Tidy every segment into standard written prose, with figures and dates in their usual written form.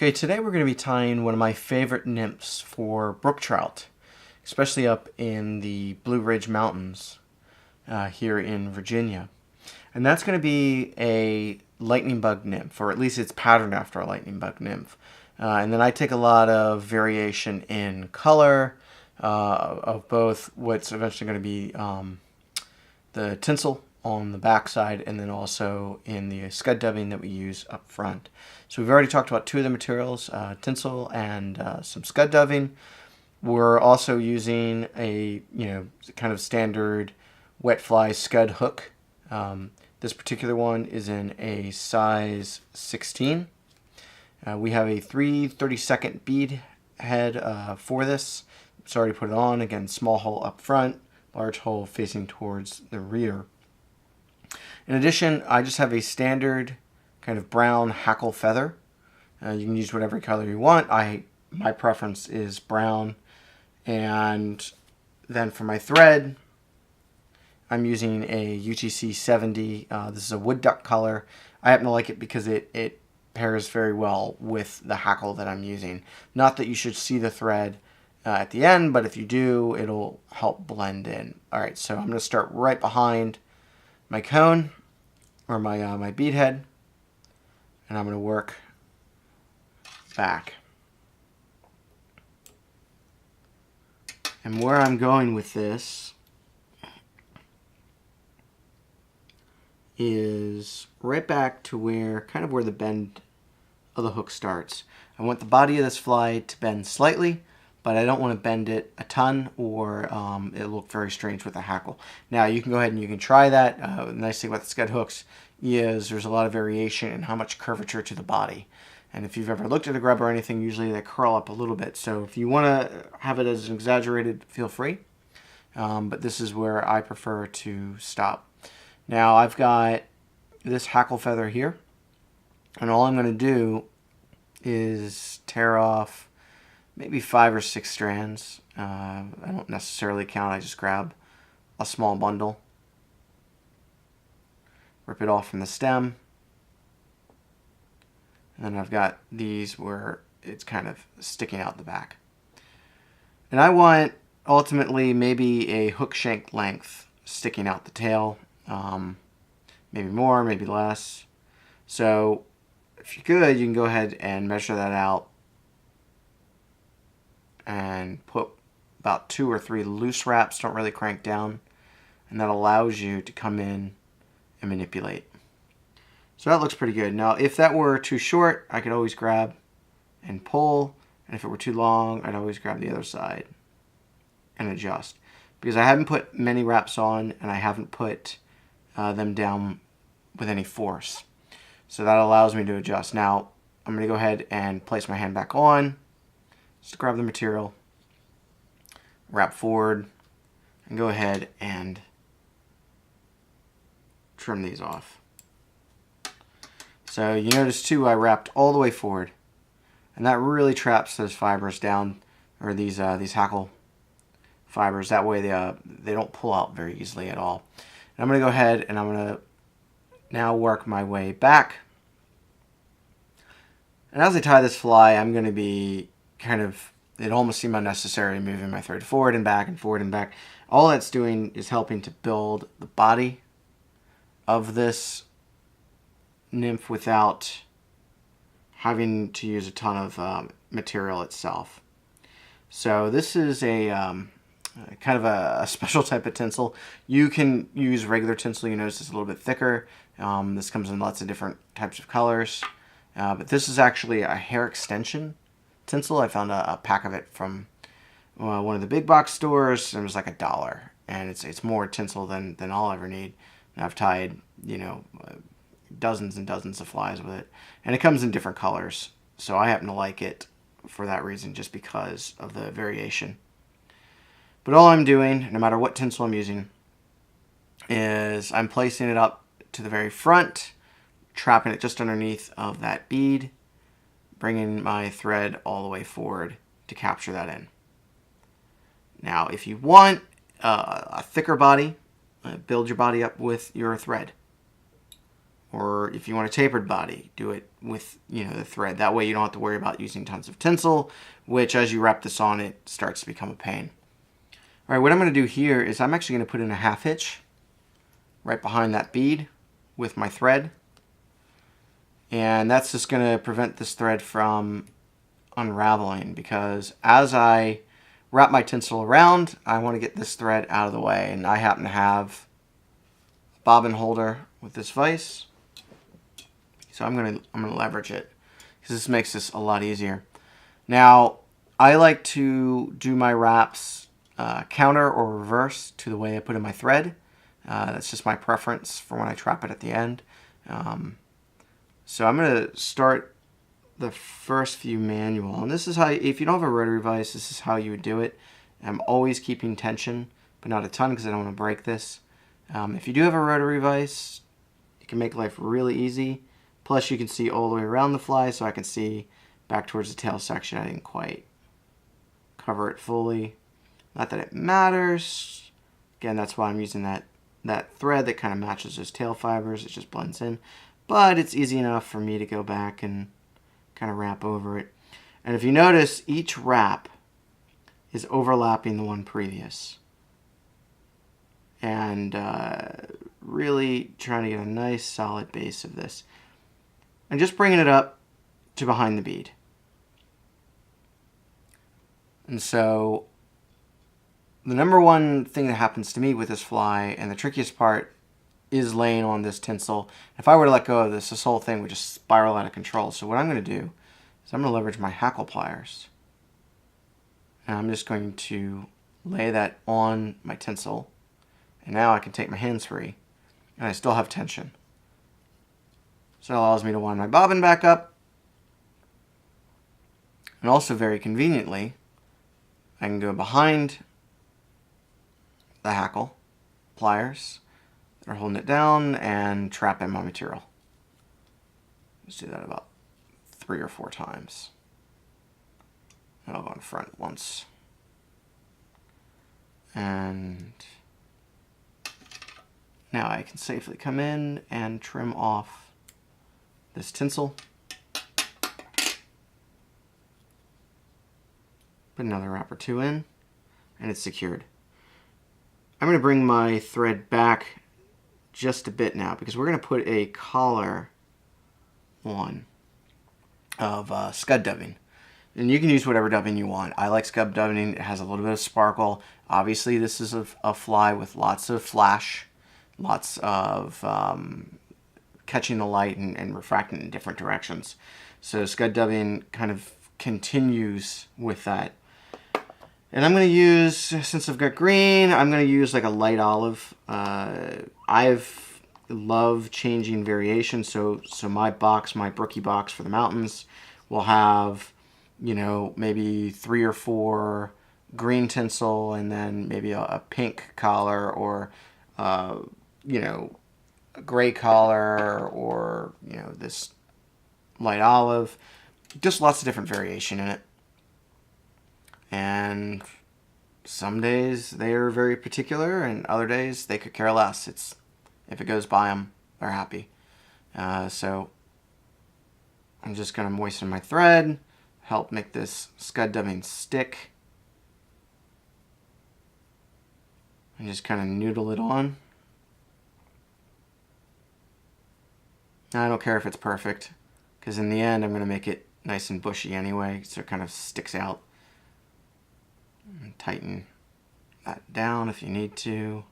Okay, today we're going to be tying one of my favorite nymphs for brook trout, especially up in the Blue Ridge Mountains here in Virginia. And that's going to be a lightning bug nymph, or at least it's patterned after a lightning bug nymph. And then I take a lot of variation in color of both what's eventually going to be the tinsel on the back side, and then also in the scud dubbing that we use up front. So we've already talked about two of the materials, tinsel and some scud dubbing. We're also using a kind of standard wet fly scud hook. This particular one is in a size 16. We have a 3/32 bead head for this. It's already put it on. Again, small hole up front, large hole facing towards the rear. In addition, I just have a standard kind of brown hackle feather. You can use whatever color you want. My preference is brown. And then for my thread, I'm using a UTC 70. This is a wood duck color. I happen to like it because it pairs very well with the hackle that I'm using. Not that you should see the thread at the end, but if you do, it'll help blend in. All right, so I'm going to start right behind my cone, or my bead head, and I'm going to work back. And where I'm going with this is right back to where the bend of the hook starts. I want the body of this fly to bend slightly, but I don't want to bend it a ton, or it'll look very strange with a hackle. Now you can go ahead and you can try that. The nice thing about the scud hooks is there's a lot of variation in how much curvature to the body. And if you've ever looked at a grub or anything, usually they curl up a little bit. So if you want to have it as an exaggerated, feel free. But this is where I prefer to stop. Now I've got this hackle feather here, and all I'm going to do is tear off maybe 5 or 6 strands. I don't necessarily count. I just grab a small bundle, rip it off from the stem, and then I've got these where it's kind of sticking out the back. And I want ultimately maybe a hook shank length sticking out the tail, maybe more, maybe less. So if you could, you can go ahead and measure that out and put about 2 or 3 loose wraps. Don't really crank down, and that allows you to come in and manipulate. So that looks pretty good. Now if that were too short, I could always grab and pull, and if it were too long, I'd always grab the other side and adjust, because I haven't put many wraps on, and I haven't put them down with any force, so that allows me to adjust. Now I'm going to go ahead and place my hand back on. Just grab the material, wrap forward, and go ahead and trim these off. So you notice too, I wrapped all the way forward, and that really traps those fibers down, or these hackle fibers. That way they don't pull out very easily at all. And I'm going to go ahead and I'm going to now work my way back. And as I tie this fly, I'm going to be it almost seemed unnecessary moving my thread forward and back and forward and back. All that's doing is helping to build the body of this nymph without having to use a ton of material itself. So this is a kind of a special type of tinsel. You can use regular tinsel. You notice it's a little bit thicker. This comes in lots of different types of colors. But this is actually a hair extension tinsel. I found a pack of it from one of the big box stores, and it was like $1. And it's more tinsel than I'll ever need. And I've tied, dozens and dozens of flies with it. And it comes in different colors. So I happen to like it for that reason, just because of the variation. But all I'm doing, no matter what tinsel I'm using, is I'm placing it up to the very front, trapping it just underneath of that bead, bringing my thread all the way forward to capture that in. Now, if you want a thicker body, build your body up with your thread. Or if you want a tapered body, do it with, the thread. That way you don't have to worry about using tons of tinsel, which as you wrap this on, it starts to become a pain. All right, what I'm going to do here is I'm actually going to put in a half hitch right behind that bead with my thread. And that's just going to prevent this thread from unraveling, because as I wrap my tinsel around, I want to get this thread out of the way. And I happen to have a bobbin holder with this vise, so I'm gonna leverage it because this makes this a lot easier. Now, I like to do my wraps counter or reverse to the way I put in my thread. That's just my preference for when I trap it at the end. So I'm going to start the first few manual. And this is how, if you don't have a rotary vise, this is how you would do it. I'm always keeping tension, but not a ton because I don't want to break this. If you do have a rotary vise, it can make life really easy. Plus you can see all the way around the fly, so I can see back towards the tail section. I didn't quite cover it fully. Not that it matters. Again, that's why I'm using that thread that kind of matches those tail fibers. It just blends in. But it's easy enough for me to go back and kind of wrap over it. And if you notice, each wrap is overlapping the one previous. And really trying to get a nice solid base of this. And just bringing it up to behind the bead. And so the number one thing that happens to me with this fly, and the trickiest part, is laying on this tinsel. If I were to let go of this whole thing would just spiral out of control. So what I'm going to do is I'm going to leverage my Hackle pliers. And I'm just going to lay that on my tinsel. And now I can take my hands free. And I still have tension. So it allows me to wind my bobbin back up. And also very conveniently, I can go behind the Hackle pliers that are holding it down and trap in my material. Let's do that about 3 or 4 times. And I'll go in front once. And now I can safely come in and trim off this tinsel. Put another wrap or 2 in, and it's secured. I'm going to bring my thread back just a bit now because we're going to put a collar on of scud dubbing. And you can use whatever dubbing you want. I like scud dubbing. It has a little bit of sparkle. Obviously, this is a fly with lots of flash, lots of catching the light and refracting in different directions. So scud dubbing kind of continues with that. And I'm going to use, since I've got green, I'm going to use like a light olive. I've loved changing variations. So my box, my brookie box for the mountains, will have, maybe 3 or 4 green tinsel and then maybe a pink collar or, a gray collar or, this light olive. Just lots of different variation in it. And some days they are very particular, and other days they could care less. If it goes by them, they're happy. So I'm just going to moisten my thread, help make this scud dubbing stick, and just kind of noodle it on. Now, I don't care if it's perfect, because in the end I'm going to make it nice and bushy anyway, so it kind of sticks out. And tighten that down if you need to.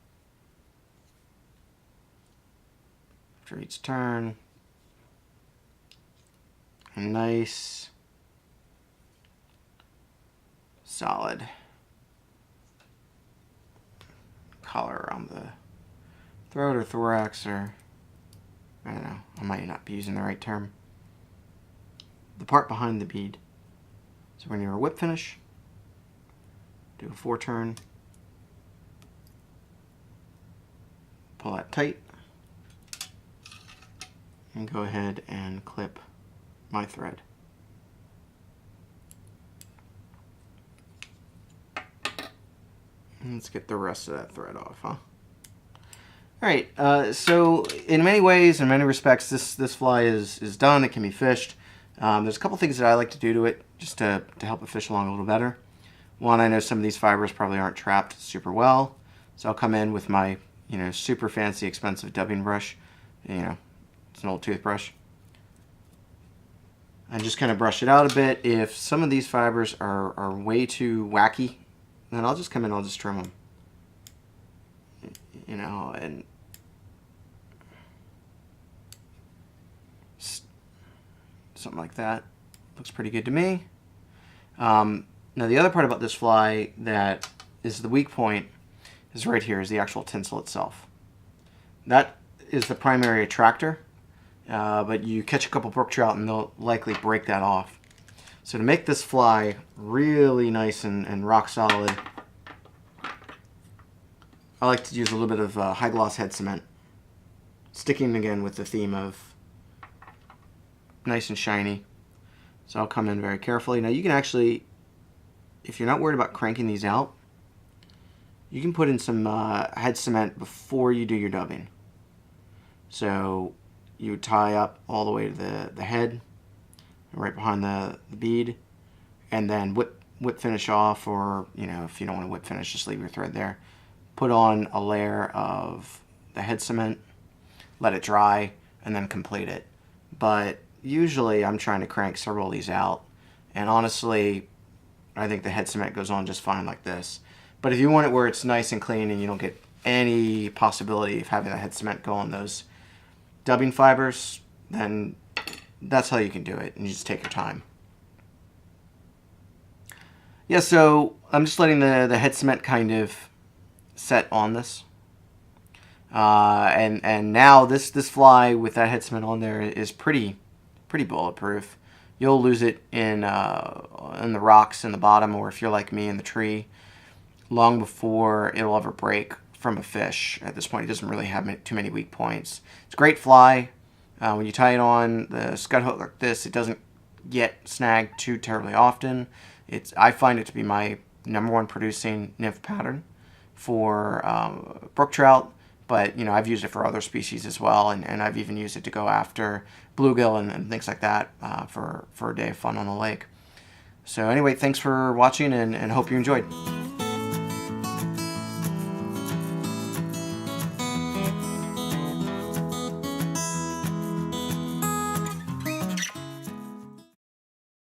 After each turn. A nice, solid collar around the throat or thorax, or I don't know, I might not be using the right term. The part behind the bead. So we're going to do a whip finish. Do a 4-turn. Pull that tight. And go ahead and clip my thread. And let's get the rest of that thread off, huh? All right, so in many ways, in many respects, this fly is done. It can be fished. There's a couple things that I like to do to it just to help it fish along a little better. One, I know some of these fibers probably aren't trapped super well, so I'll come in with my super fancy expensive dubbing brush. It's an old toothbrush. And just kind of brush it out a bit. If some of these fibers are way too wacky, then I'll just come in, I'll just trim them. And something like that. Looks pretty good to me. Now the other part about this fly that is the weak point is right here, is the actual tinsel itself. That is the primary attractor, but you catch a couple brook trout and they'll likely break that off. So to make this fly really nice and rock solid, I like to use a little bit of high gloss head cement, sticking again with the theme of nice and shiny. So I'll come in very carefully. Now you can actually, if you're not worried about cranking these out, you can put in some head cement before you do your dubbing. So you tie up all the way to the head, right behind the bead, and then whip finish off, or if you don't want to whip finish, just leave your thread there. Put on a layer of the head cement, let it dry, and then complete it. But usually I'm trying to crank several of these out, and honestly I think the head cement goes on just fine like this. But if you want it where it's nice and clean and you don't get any possibility of having the head cement go on those dubbing fibers, then that's how you can do it, and you just take your time. Yeah, so I'm just letting the head cement kind of set on this. And now this fly with that head cement on there is pretty bulletproof. You'll lose it in the rocks in the bottom, or if you're like me, in the tree, long before it'll ever break from a fish. At this point, it doesn't really have too many weak points. It's a great fly. When you tie it on the scud hook like this, it doesn't get snagged too terribly often. I find it to be my #1 producing nymph pattern for brook trout. But I've used it for other species as well, and I've even used it to go after bluegill and things like that for a day of fun on the lake. So anyway, thanks for watching, and hope you enjoyed.